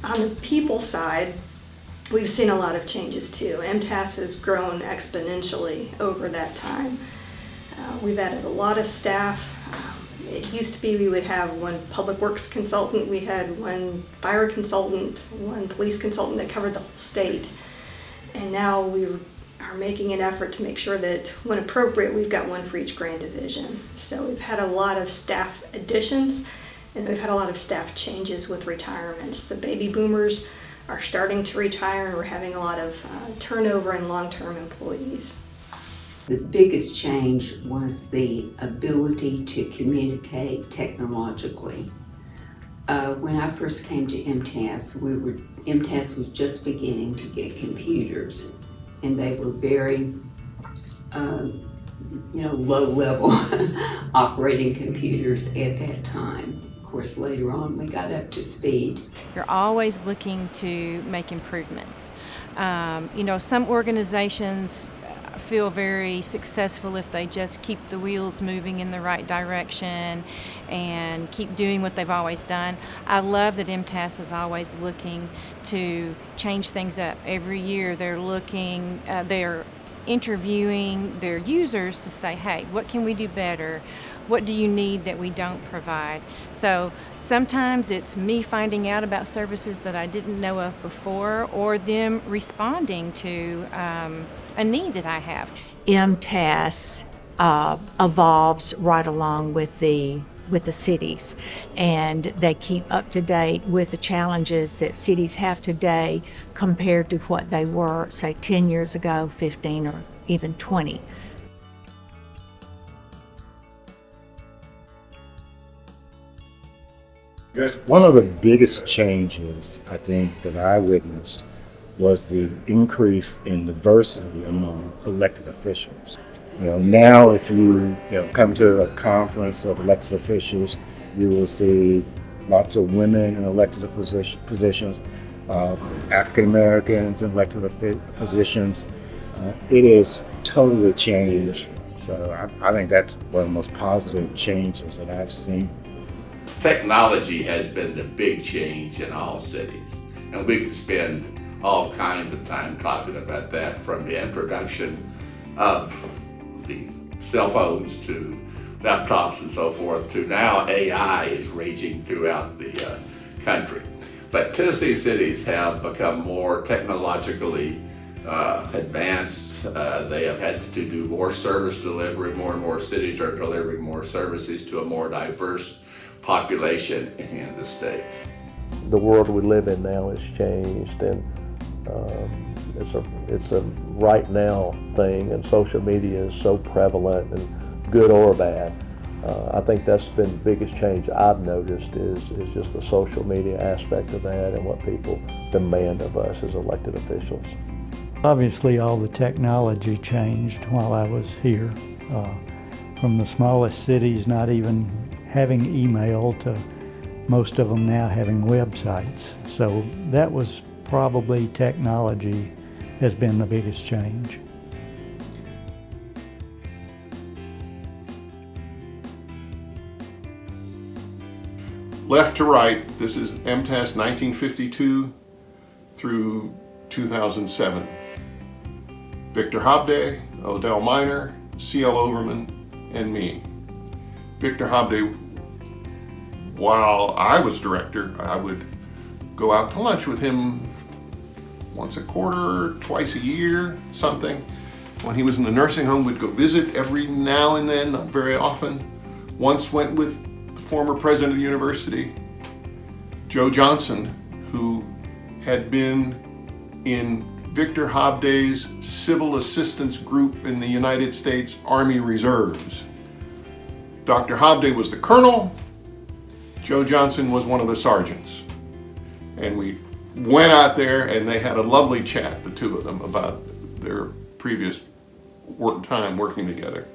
On the people side, we've seen a lot of changes too. MTAS has grown exponentially over that time. We've added a lot of staff. It used to be we would have one public works consultant, we had one fire consultant, one police consultant that covered the whole state. And now we are making an effort to make sure that when appropriate, we've got one for each grand division. So we've had a lot of staff additions, and we've had a lot of staff changes with retirements. The baby boomers are starting to retire, and we're having a lot of turnover in long-term employees. The biggest change was the ability to communicate technologically. When I first came to MTAS, MTAS was just beginning to get computers, and they were very, low-level operating computers at that time. Of course, later on, we got up to speed. You're always looking to make improvements. Some organizations feel very successful if they just keep the wheels moving in the right direction and keep doing what they've always done. I love that MTAS is always looking to change things up. Every year they're interviewing their users to say, hey, what can we do better? What do you need that we don't provide? So sometimes it's me finding out about services that I didn't know of before, or them responding to a need that I have. MTAS evolves right along with the cities, and they keep up to date with the challenges that cities have today compared to what they were, say, 10 years ago, 15, or even 20. One of the biggest changes, I think, that I witnessed was the increase in diversity among elected officials. Now if you come to a conference of elected officials, you will see lots of women in elected positions, African Americans in elected positions. It is totally changed. So I think that's one of the most positive changes that I've seen. Technology has been the big change in all cities, and we could spend all kinds of time talking about that, from the introduction of the cell phones to laptops and so forth, to now AI is raging throughout the country. But Tennessee cities have become more technologically advanced. They have had to do more service delivery. More and more cities are delivering more services to a more diverse population in the state. The world we live in now has changed, and it's a right now thing, and social media is so prevalent, and good or bad. I think that's been the biggest change I've noticed is just the social media aspect of that and what people demand of us as elected officials. Obviously, all the technology changed while I was here. From the smallest cities not even having email to most of them now having websites. So that was probably technology has been the biggest change. Left to right, this is MTAS 1952 through 2007. Victor Hobday, Odell Minor, C.L. Overman, and me. Victor Hobday, while I was director, I would go out to lunch with him once a quarter, twice a year, something. When he was in the nursing home, we'd go visit every now and then, not very often. Once went with the former president of the university, Joe Johnson, who had been in Victor Hobday's Civil Assistance Group in the United States Army Reserves. Dr. Hobday was the colonel, Joe Johnson was one of the sergeants. And we went out there and they had a lovely chat, the two of them, about their previous time working together.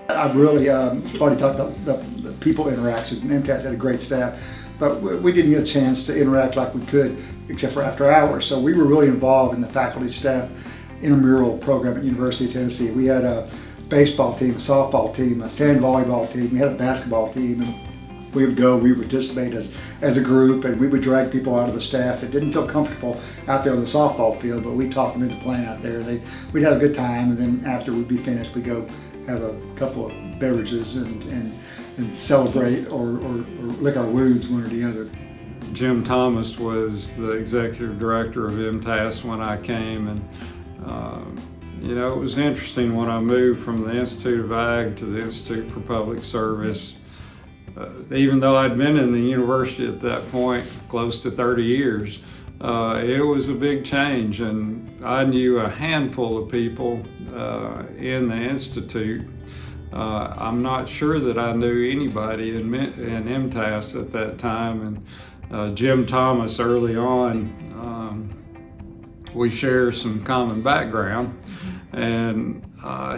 I really already talked about the people interactions. MTAS had a great staff, but we didn't get a chance to interact like we could, except for after hours. So we were really involved in the faculty staff intramural program at University of Tennessee. We had a baseball team, a softball team, a sand volleyball team, we had a basketball team, and we would go, we would participate as a group, and we would drag people out of the staff that didn't feel comfortable out there on the softball field, but we'd talk them into playing out there. We'd have a good time, and then after we'd be finished, we'd go have a couple of beverages and celebrate or lick our wounds, one or the other. Jim Thomas was the executive director of MTAS when I came, and you know, it was interesting when I moved from the Institute of Ag to the Institute for Public Service. Even though I'd been in the university at that point close to 30 years, it was a big change, and I knew a handful of people in the Institute. I'm not sure that I knew anybody in MTAS at that time, and Jim Thomas early on, we share some common background, and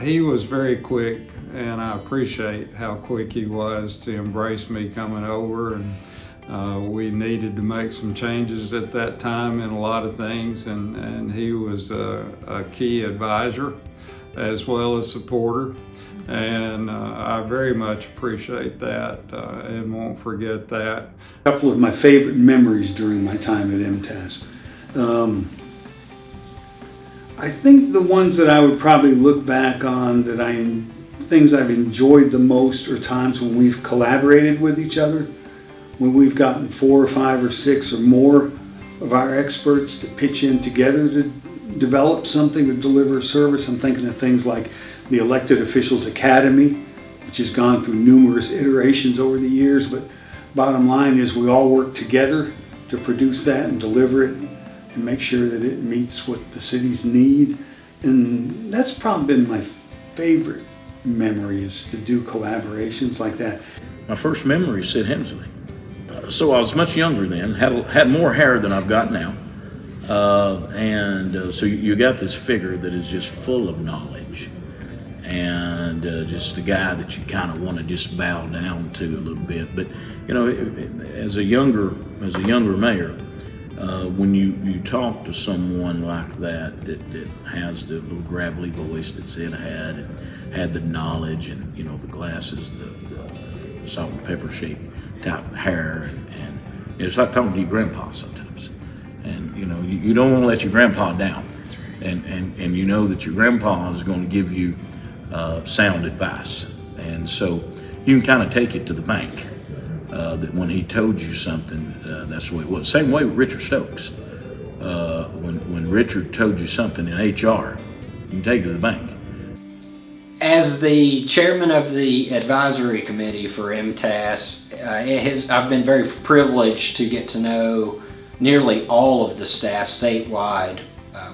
he was very quick, and I appreciate how quick he was to embrace me coming over. And we needed to make some changes at that time in a lot of things, and he was a key advisor as well as supporter, and I very much appreciate that and won't forget that. A couple of my favorite memories during my time at MTAS. I think the ones that I would probably look back on that things I've enjoyed the most are times when we've collaborated with each other, when we've gotten 4 or 5 or 6 or more of our experts to pitch in together to develop something, to deliver a service. I'm thinking of things like the Elected Officials Academy, which has gone through numerous iterations over the years, but bottom line is we all work together to produce that and deliver it and make sure that it meets what the cities need. And that's probably been my favorite memory, is to do collaborations like that. My first memory is Sid Hemsley. So I was much younger then, had more hair than I've got now. So you got this figure that is just full of knowledge, and just a guy that you kind of want to just bow down to a little bit. But you know, as a younger mayor, when you talk to someone like that has the little gravelly voice that Sid had the knowledge, and you know, the glasses, the salt and pepper shaped type hair, and it's like talking to your grandpa sometimes. And you know, you don't want to let your grandpa down, and you know that your grandpa is going to give you sound advice, and so you can kind of take it to the bank. That when he told you something, that's the way it was. Same way with Richard Stokes. When Richard told you something in HR, you can take it to the bank. As the chairman of the advisory committee for MTAS, I've been very privileged to get to know nearly all of the staff statewide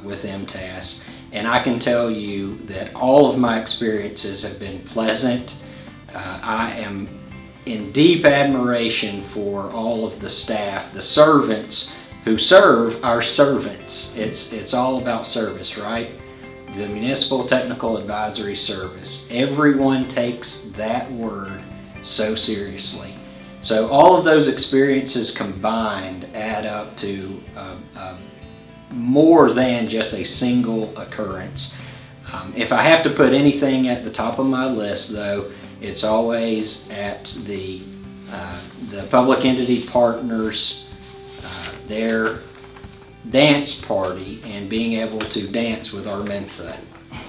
with MTAS, and I can tell you that all of my experiences have been pleasant. I am in deep admiration for all of the staff, the servants who serve our servants. It's all about service, right? The Municipal Technical Advisory Service. Everyone takes that word so seriously. So all of those experiences combined add up to more than just a single occurrence. If I have to put anything at the top of my list, though, it's always at the public entity partners, their dance party, and being able to dance with our Mentha.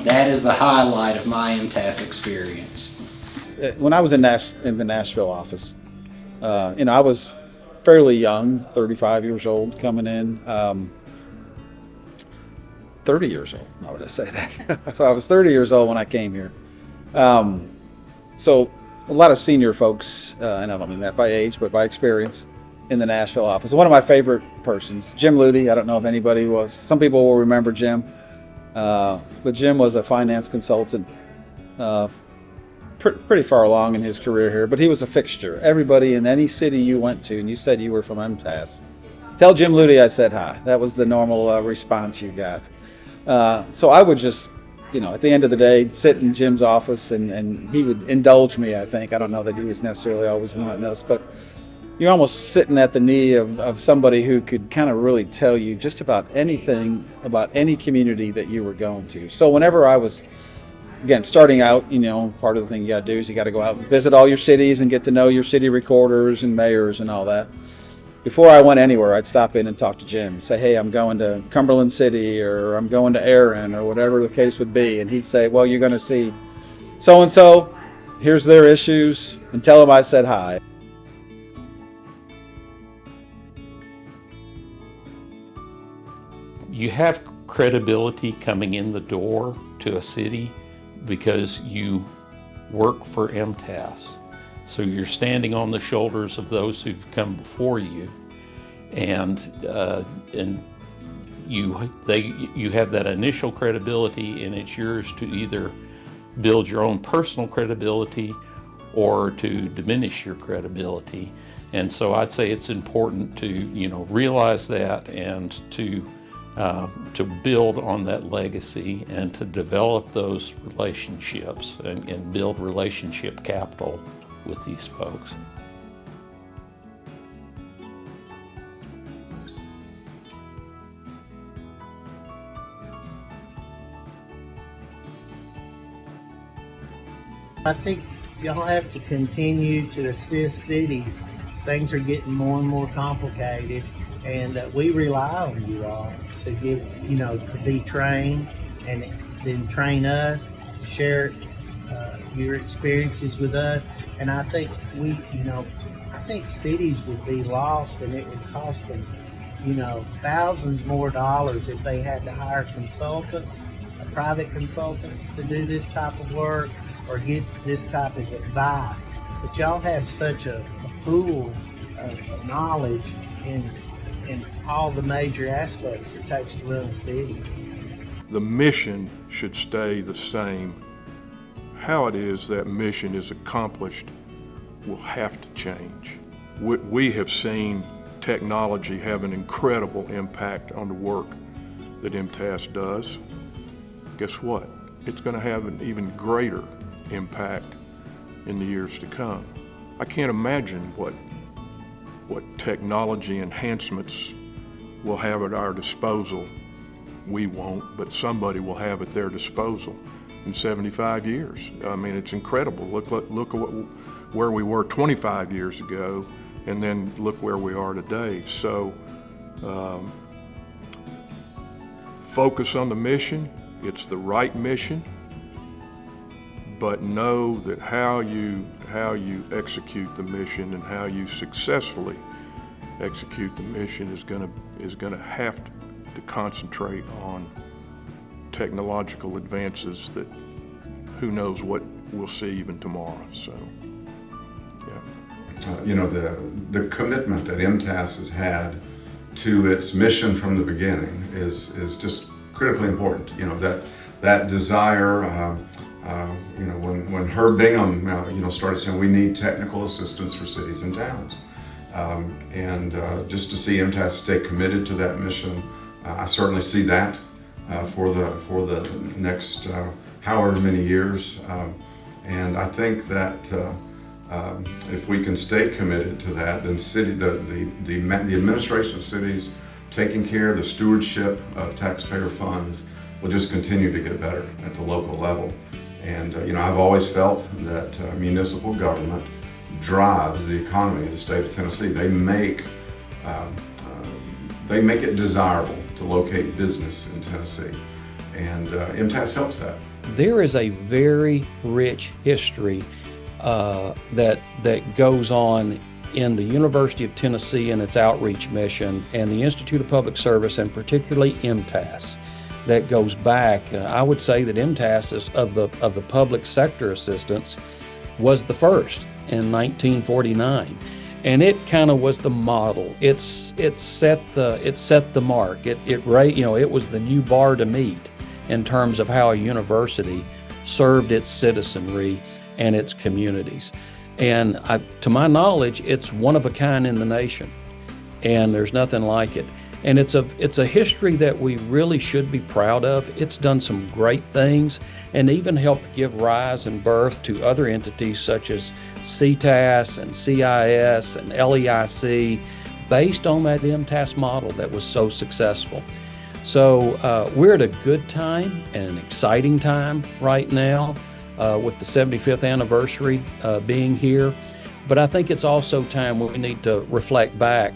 That is the highlight of my MTAS experience. When I was in the Nashville office, I was fairly young, 35 years old coming in. 30 years old, now that I say that. So I was 30 years old when I came here. So a lot of senior folks, and I don't mean that by age, but by experience, in the Nashville office. One of my favorite persons, Jim Luty. I don't know if anybody was, some people will remember Jim, but Jim was a finance consultant pretty far along in his career here, but he was a fixture. Everybody in any city you went to, and you said you were from MTAS, tell Jim Luty I said hi. That was the normal response you got. So I would just, at the end of the day, sit in Jim's office, and he would indulge me, I think. I don't know that he was necessarily always wanting us, but you're almost sitting at the knee of somebody who could kind of really tell you just about anything about any community that you were going to. So whenever I was again, starting out, part of the thing you got to do is you got to go out and visit all your cities and get to know your city recorders and mayors and all that. Before I went anywhere, I'd stop in and talk to Jim and say, hey, I'm going to Cumberland City, or I'm going to Erin, or whatever the case would be. And he'd say, well, you're going to see so-and-so, here's their issues, and tell them I said hi. You have credibility coming in the door to a city because you work for MTAS. So you're standing on the shoulders of those who've come before you, and you have that initial credibility, and it's yours to either build your own personal credibility or to diminish your credibility. And so I'd say it's important to realize that, and to build on that legacy, and to develop those relationships and build relationship capital with these folks. I think y'all have to continue to assist cities. Things are getting more and more complicated, and we rely on you all to get, to be trained, and then train us, share your experiences with us. And I think I think cities would be lost, and it would cost them, thousands more dollars if they had to hire consultants, private consultants, to do this type of work or get this type of advice. But y'all have such a pool of knowledge in all the major aspects it takes to run a city. The mission should stay the same. How it is that mission is accomplished will have to change. We have seen technology have an incredible impact on the work that MTAS does. Guess what? It's going to have an even greater impact in the years to come. I can't imagine what technology enhancements we'll have at our disposal. We won't, but somebody will have at their disposal in 75 years. I mean, it's incredible. Look at where we were 25 years ago, and then look where we are today. So focus on the mission. It's the right mission, but know that how you execute the mission and how you successfully execute the mission is going to have to concentrate on technological advances that who knows what we'll see even tomorrow. So, yeah. The commitment that MTAS has had to its mission from the beginning is just critically important. That desire. When Herb Bingham, started saying we need technical assistance for cities and towns, and just to see MTAS stay committed to that mission, I certainly see that for the next however many years, and I think that if we can stay committed to that, then the administration of cities taking care of the stewardship of taxpayer funds will just continue to get better at the local level. And I've always felt that municipal government drives the economy of the state of Tennessee. They make it desirable to locate business in Tennessee, and MTAS helps that. There is a very rich history that goes on in the University of Tennessee and its outreach mission, and the Institute of Public Service, and particularly MTAS. That goes back, I would say that MTAS is of the public sector assistance was the first in 1949, and it kind of was the model. It set the mark. It was the new bar to meet in terms of how a university served its citizenry and its communities. And to my knowledge, it's one of a kind in the nation, and there's nothing like it. And it's a history that we really should be proud of. It's done some great things and even helped give rise and birth to other entities such as CTAS and CIS and LEIC based on that MTAS model that was so successful. So we're at a good time and an exciting time right now with the 75th anniversary being here. But I think it's also time when we need to reflect back,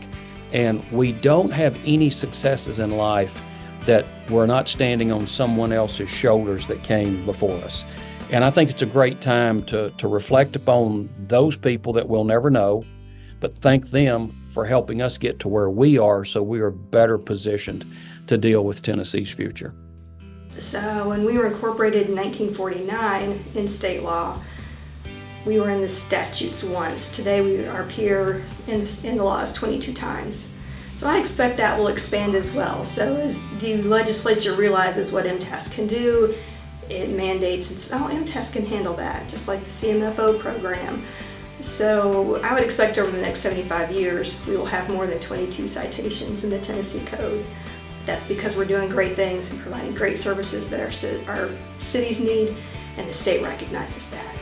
and we don't have any successes in life that we're not standing on someone else's shoulders that came before us. And I think it's a great time to reflect upon those people that we'll never know, but thank them for helping us get to where we are so we are better positioned to deal with Tennessee's future. So when we were incorporated in 1949 in state law, we were in the statutes once. Today our peer in the laws 22 times. So I expect that will expand as well. So as the legislature realizes what MTAS can do, it mandates, MTAS can handle that, just like the CMFO program. So I would expect over the next 75 years, we will have more than 22 citations in the Tennessee Code. That's because we're doing great things and providing great services that our cities need, and the state recognizes that.